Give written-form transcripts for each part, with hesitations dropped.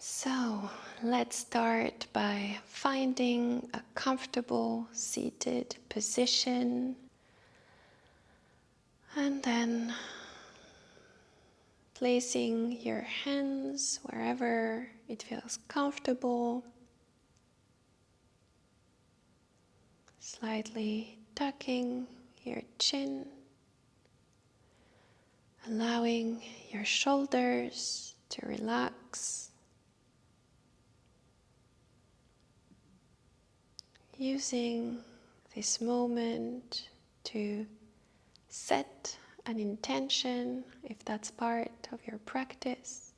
So let's start by finding a comfortable seated position, and then placing your hands wherever it feels comfortable, slightly tucking your chin, allowing your shoulders to relax. Using this moment to set an intention, if that's part of your practice.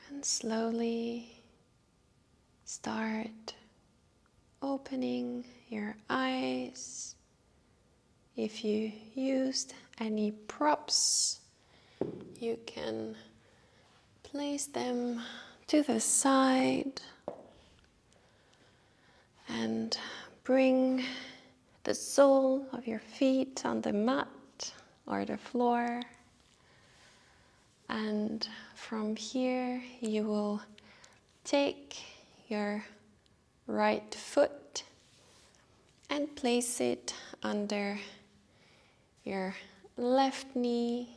And slowly start opening your eyes. If you used any props, you can place them to the side and bring the sole of your feet on the mat or the floor. And from here, you will take your right foot and place it under your left knee,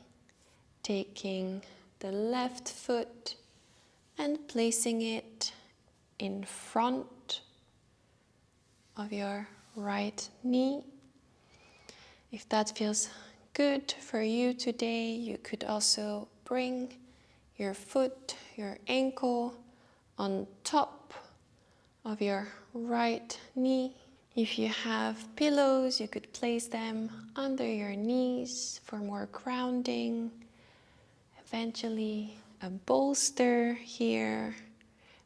taking the left foot and placing it in front of your right knee. If that feels good for you today, you could also bring your foot, your ankle on top of your right knee. If you have pillows, you could place them under your knees for more grounding. Eventually, a bolster here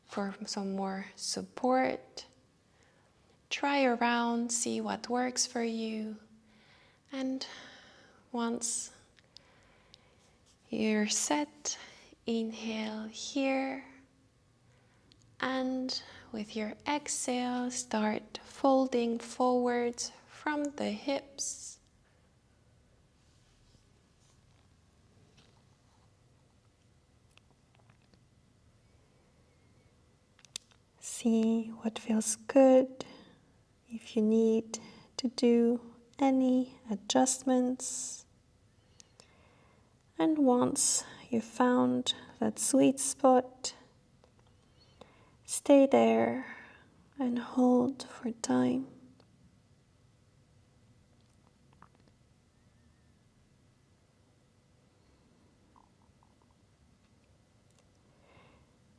for some more support. Try around, see what works for you. And once you're set, inhale here. And with your exhale, start folding forwards from the hips. See what feels good. If you need to do any adjustments. And once you found that sweet spot, stay there and hold for time.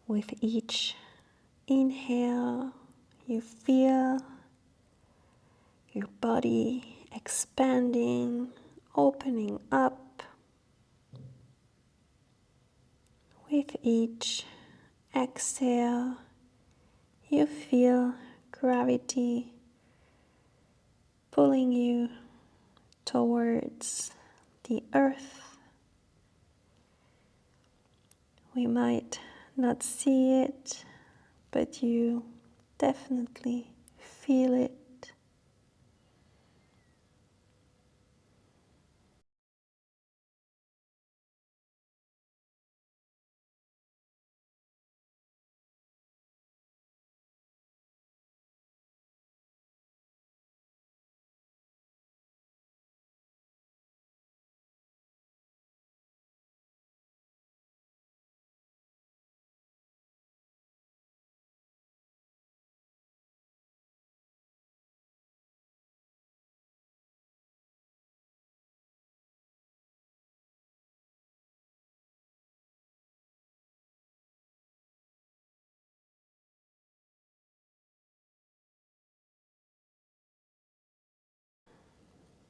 With each inhale, you feel your body expanding, opening up. With each exhale, you feel gravity pulling you towards the earth. We might not see it, but you definitely feel it.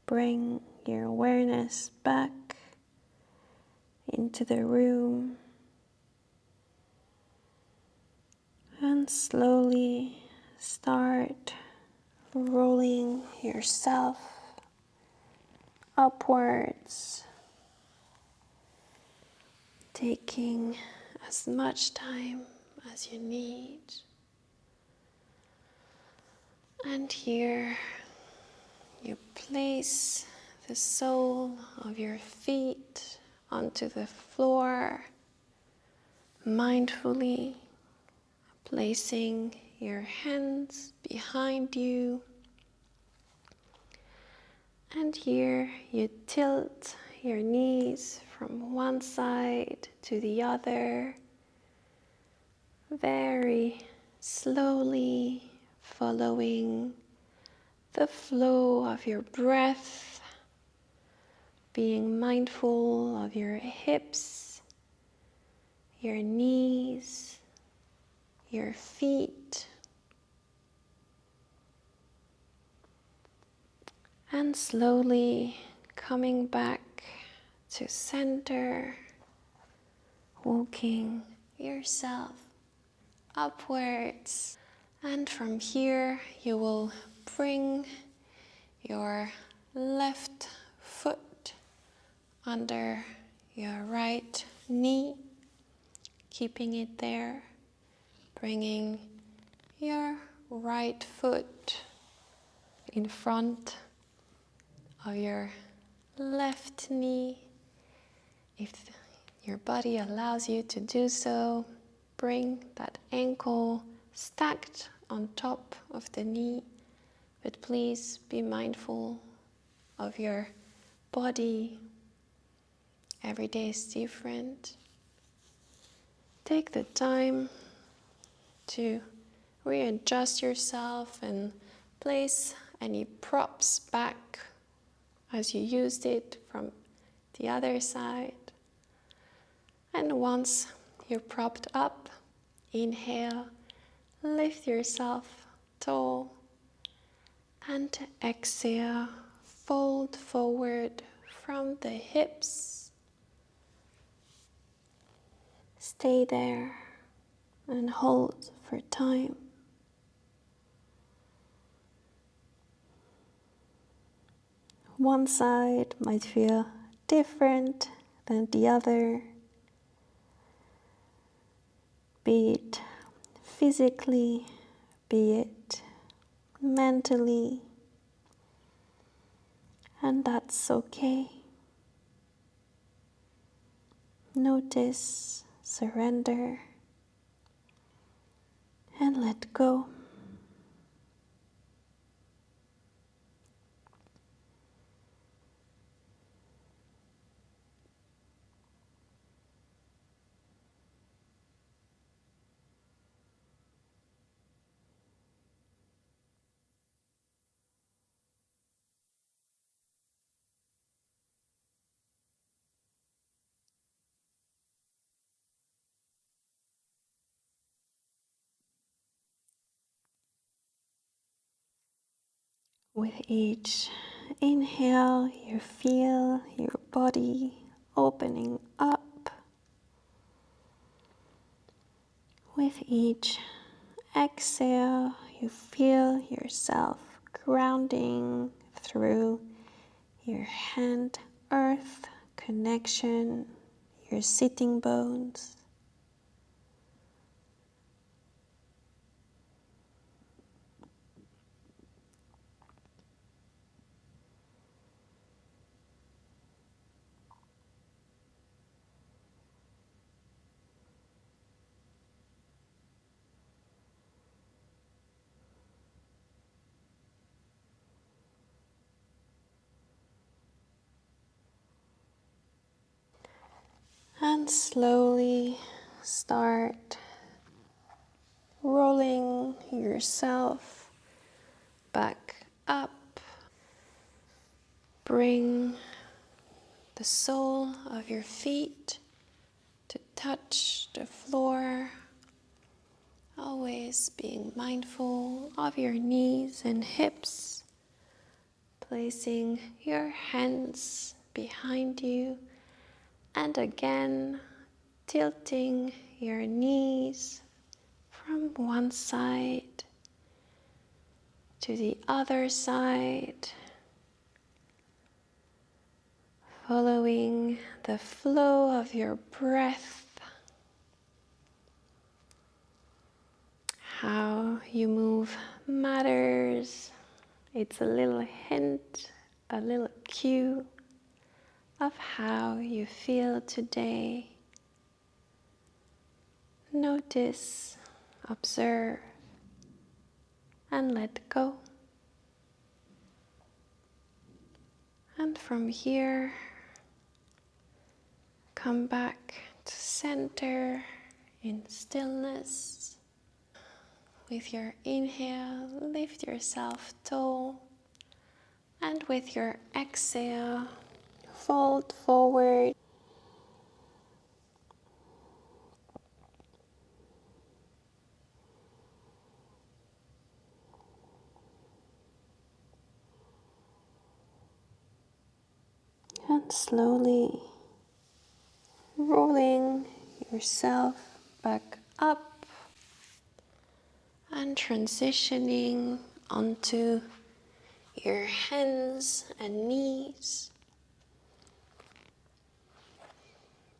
Bring your awareness back into the room and slowly start rolling yourself upwards, taking as much time as you need. And here you place the sole of your feet onto the floor, mindfully placing your hands behind you. And here you tilt your knees from one side to the other, very slowly following the flow of your breath, being mindful of your hips, your knees, your feet, and slowly coming back to center, walking yourself upwards. And from here you will bring your left foot under your right knee, keeping it there, bringing your right foot in front of your left knee. If your body allows you to do so, bring that ankle stacked on top of the knee, but please be mindful of your body. Every day is different. Take the time to readjust yourself and place any props back as you used it from the other side. And once you're propped up, inhale, lift yourself tall, and exhale, fold forward from the hips. Stay there and hold for time. One side might feel different than the other, be it physically, be it mentally, and that's okay. Notice, surrender, and let go. With each inhale, you feel your body opening up. With each exhale, you feel yourself grounding through your hand-earth connection, your sitting bones. And slowly start rolling yourself back up. Bring the sole of your feet to touch the floor, always being mindful of your knees and hips, placing your hands behind you, and again tilting your knees from one side to the other side, following the flow of your breath. How you move matters. It's a little hint, a little cue of how you feel today. Notice, observe, and let go. And from here, come back to center in stillness. With your inhale, lift yourself tall. And with your exhale, fold forward. And slowly rolling yourself back up and transitioning onto your hands and knees.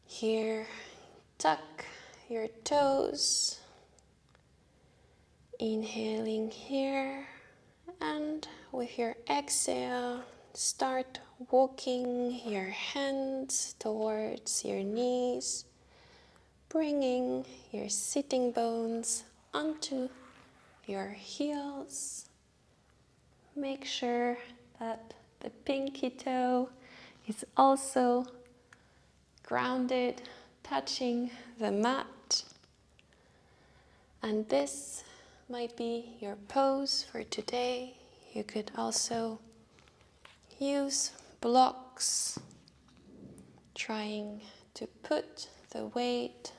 Here, tuck your toes. Inhaling here, and with your exhale, start walking your hands towards your knees, bringing your sitting bones onto your heels. Make sure that the pinky toe is also grounded, touching the mat. And this might be your pose for today. You could also use blocks, trying to put the weight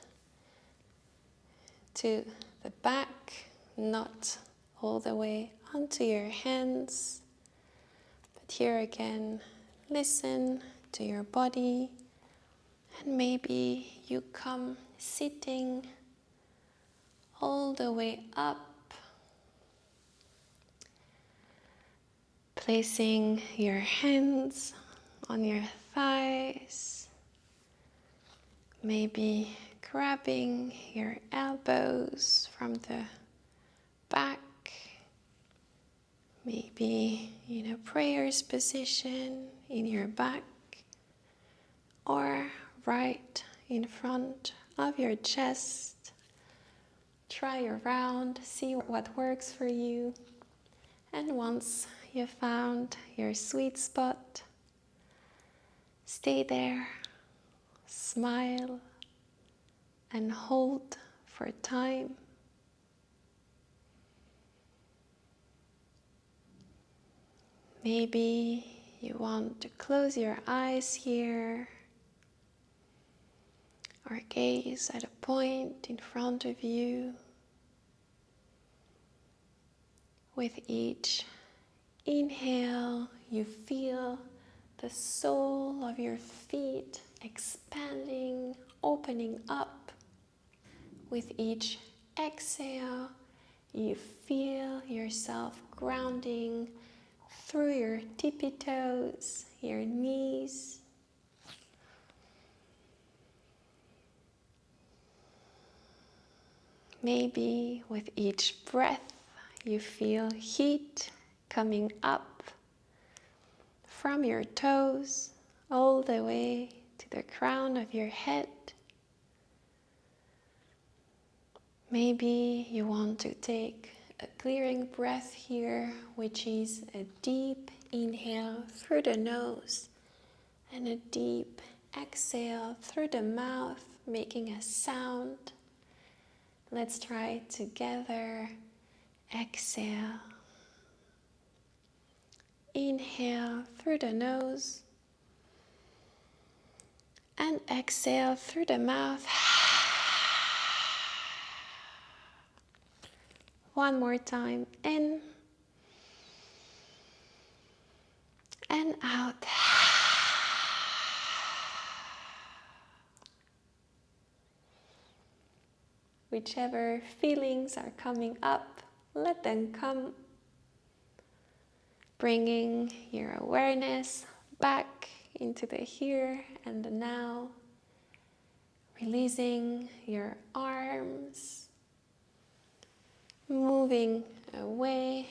to the back, not all the way onto your hands. But here again, listen to your body, and maybe you come sitting all the way up, placing your hands on your thighs, maybe grabbing your elbows from the back, maybe in a prayer's position in your back, or right in front of your chest. Try around, see what works for you, and once you found your sweet spot, stay there, smile, and hold for time. Maybe you want to close your eyes here, or gaze at a point in front of you. With each inhale, you feel the sole of your feet expanding, opening up. With each exhale, you feel yourself grounding through your tippy toes, your knees. Maybe with each breath, you feel heat coming up from your toes all the way to the crown of your head. Maybe you want to take a clearing breath here, which is a deep inhale through the nose and a deep exhale through the mouth, making a sound. Let's try together. Exhale. Inhale through the nose and exhale through the mouth. One more time, in and out. Whichever feelings are coming up, let them come. Bringing your awareness back into the here and the now, releasing your arms, moving away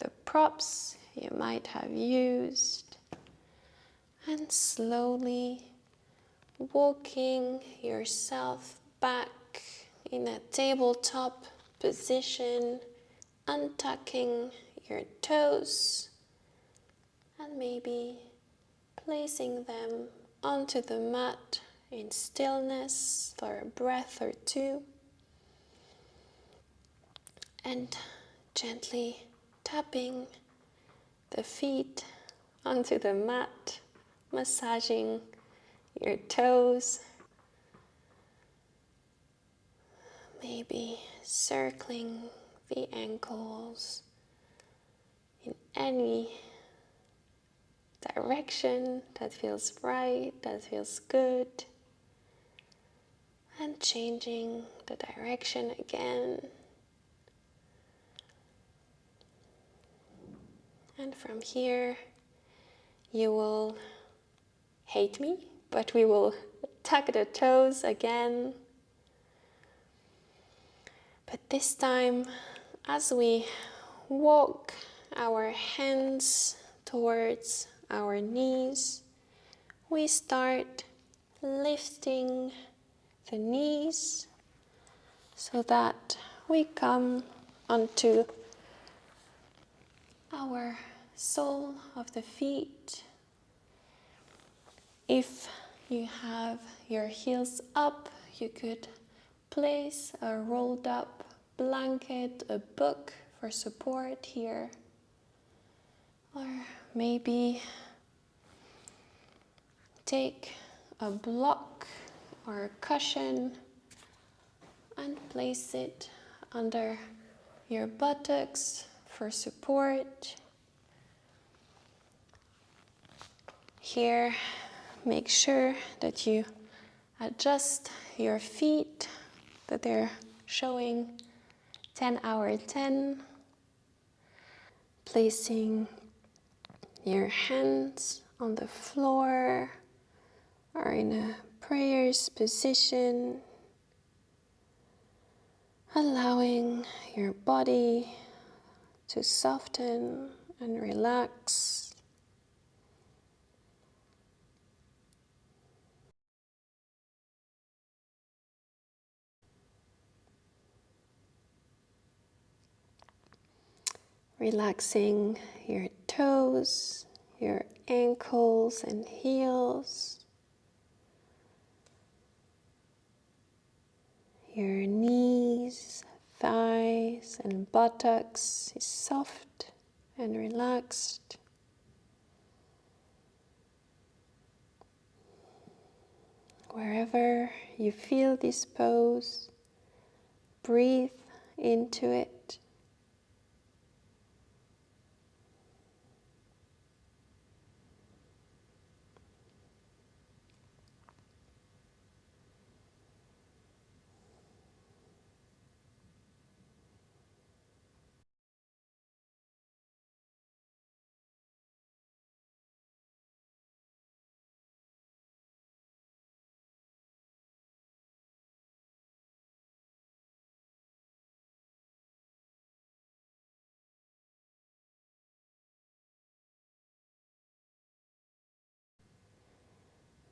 the props you might have used, and slowly walking yourself back in a tabletop position, untucking your toes and maybe placing them onto the mat in stillness for a breath or two, and gently tapping the feet onto the mat, massaging your toes, maybe circling the ankles in any direction that feels right, that feels good, and changing the direction again. And from here, you will hate me, but we will tuck the toes again. But this time, as we walk our hands towards our knees, we start lifting the knees so that we come onto our sole of the feet. If you have your heels up, you could place a rolled up blanket, a book for support here. Or maybe take a block or a cushion and place it under your buttocks for support. Here, make sure that you adjust your feet, that they're showing 10/10. Placing your hands on the floor or in a prayer's position, allowing your body to soften and relax. Relaxing your toes, your ankles and heels, your knees, thighs and buttocks is soft and relaxed. Wherever you feel this pose, breathe into it.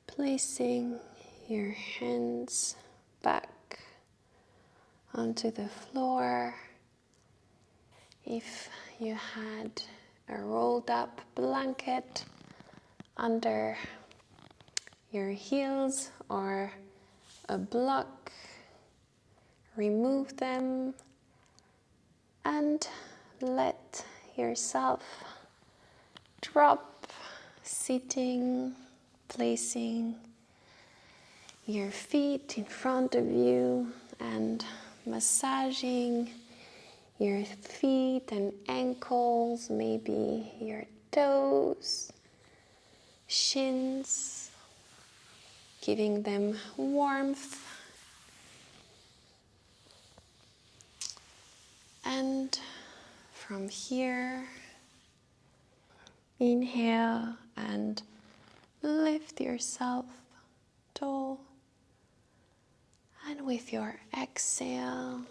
Placing your hands back onto the floor. If you had a rolled up blanket under your heels or a block, remove them and let yourself drop, sitting, placing your feet in front of you and massaging your feet and ankles, maybe your toes, shins, giving them warmth. And from here, inhale and lift yourself tall. And with your exhale,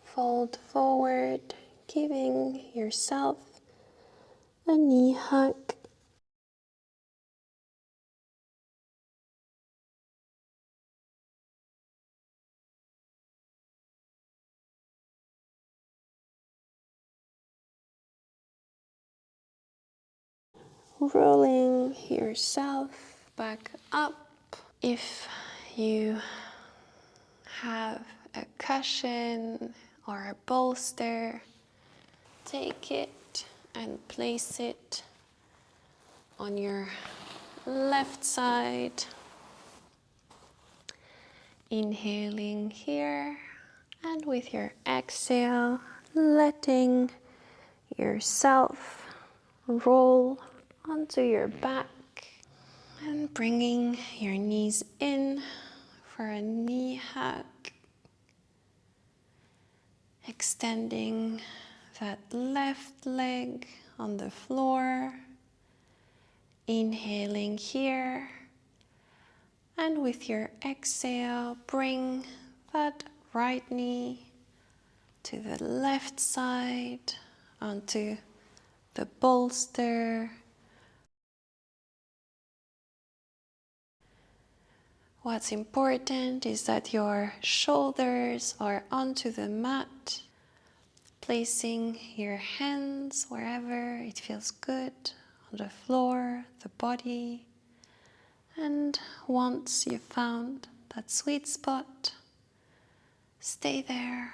fold forward, giving yourself a knee hug. Rolling yourself back up. If you have a cushion or a bolster, take it and place it on your left side. Inhaling here, and with your exhale, letting yourself roll onto your back and bringing your knees in for a knee hug. Extending that left leg on the floor. Inhaling here, and with your exhale, bring that right knee to the left side onto the bolster. What's important is that your shoulders are onto the mat, placing your hands wherever it feels good, on the floor, the body. And once you've found that sweet spot, stay there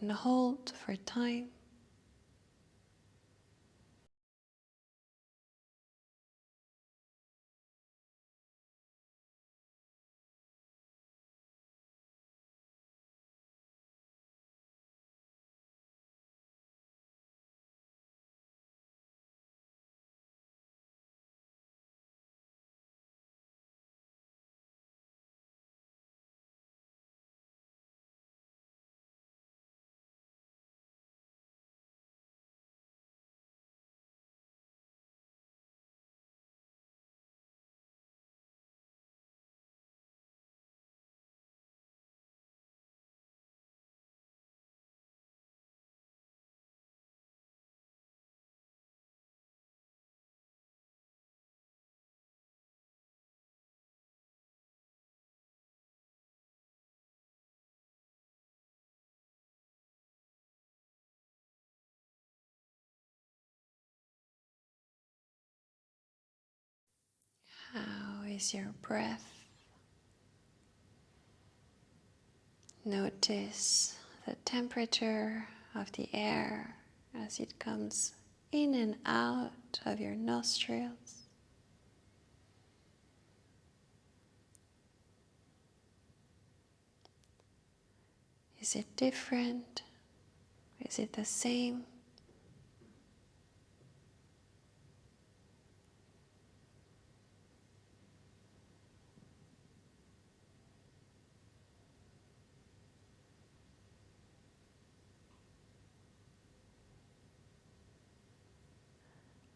and hold for time. How is your breath? Notice the temperature of the air as it comes in and out of your nostrils. Is it different? Is it the same?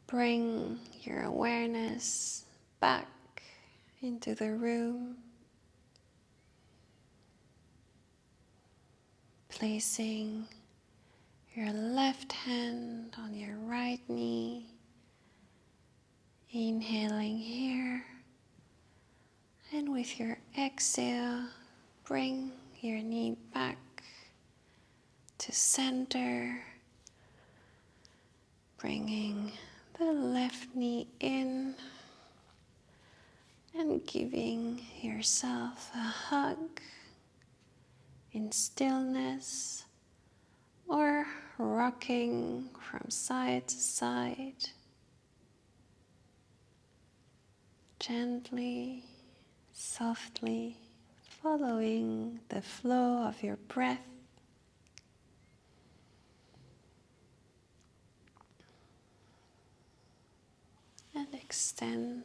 Bring your awareness back into the room, placing your left hand on your right knee, inhaling here, and with your exhale, bring your knee back to center, bringing the left knee in and giving yourself a hug in stillness or rocking from side to side, gently, softly following the flow of your breath. And extend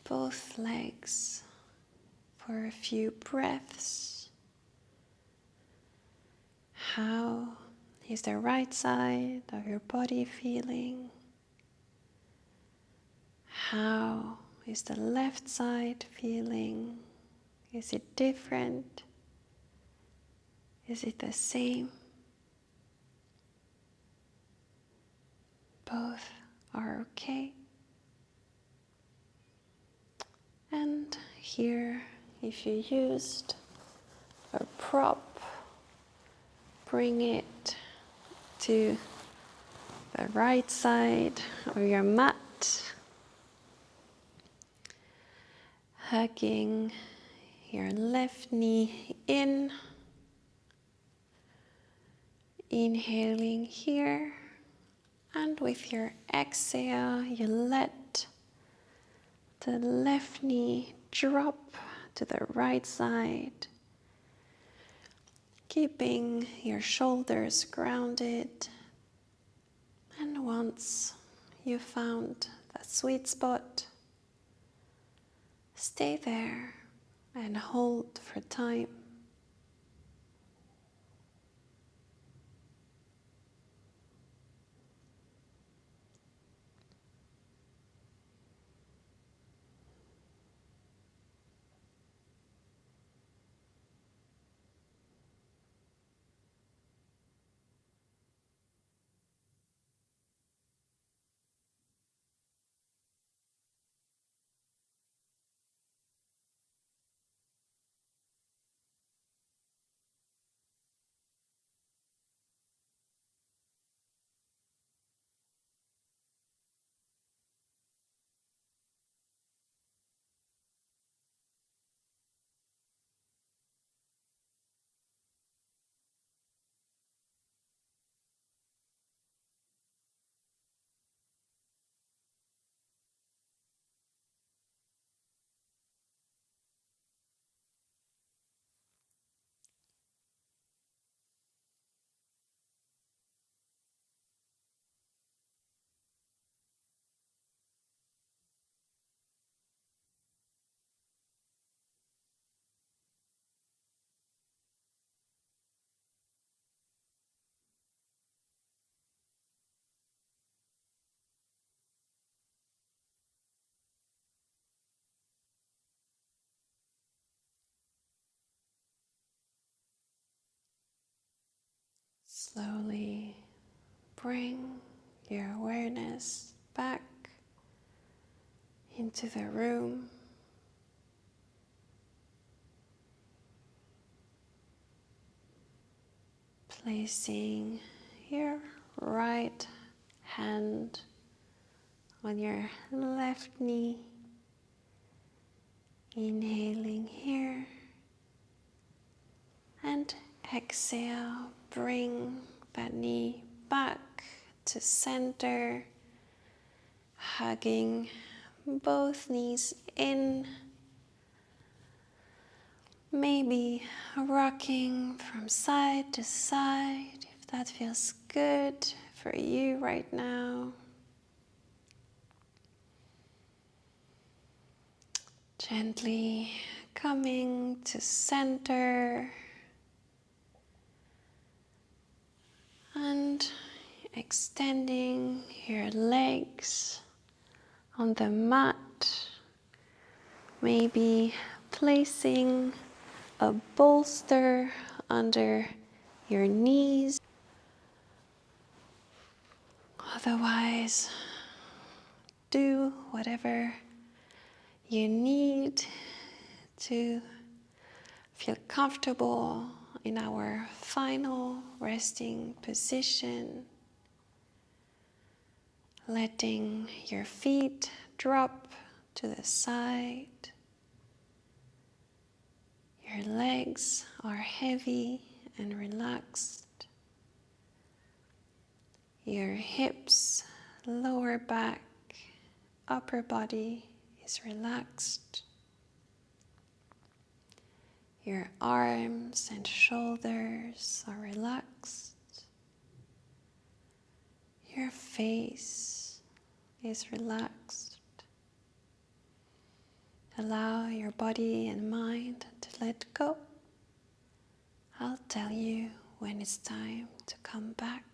both legs for a few breaths. How is the right side of your body feeling? How is the left side feeling? Is it different? Is it the same? Both are okay. And here, if you used a prop, bring it to the right side of your mat, hugging your left knee in, inhaling here, and with your exhale, you let the left knee drop to the right side, keeping your shoulders grounded. And once you found that sweet spot, stay there and hold for time. Slowly bring your awareness back into the room. Placing your right hand on your left knee. Inhaling here. And exhale, bring that knee back to center, hugging both knees in, maybe rocking from side to side if that feels good for you right now. Gently coming to center and extending your legs on the mat, maybe placing a bolster under your knees. Otherwise, do whatever you need to feel comfortable in our final resting position. Letting your feet drop to the side. Your legs are heavy and relaxed. Your hips, lower back, upper body is relaxed. Your arms and shoulders are relaxed. Your face is relaxed. Allow your body and mind to let go. I'll tell you when it's time to come back.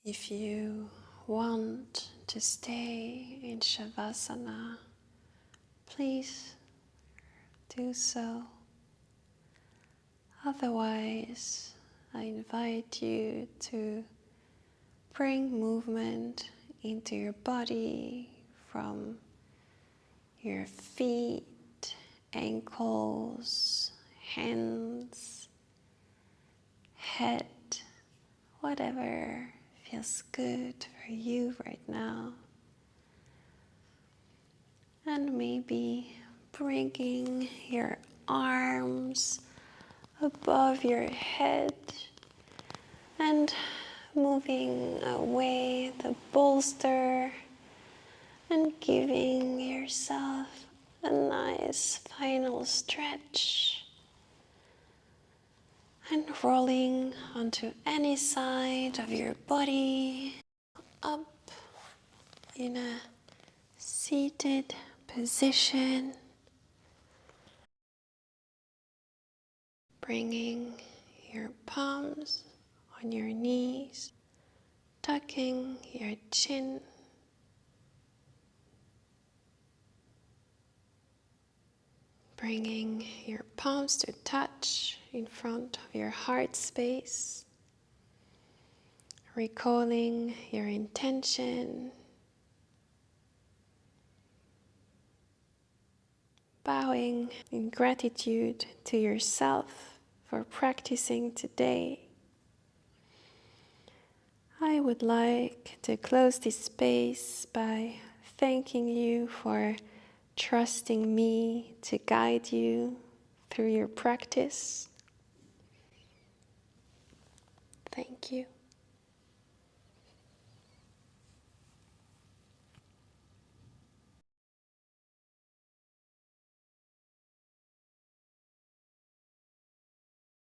If you want to stay in Shavasana, please do so. Otherwise, I invite you to bring movement into your body from your feet, ankles, hands, head, whatever feels good for you right now. And maybe bringing your arms above your head and moving away the bolster and giving yourself a nice final stretch and rolling onto any side of your body up in a seated position, bringing your palms on your knees, tucking your chin, bringing your palms to touch in front of your heart space, recalling your intention, bowing in gratitude to yourself for practicing today. I would like to close this space by thanking you for trusting me to guide you through your practice. Thank you.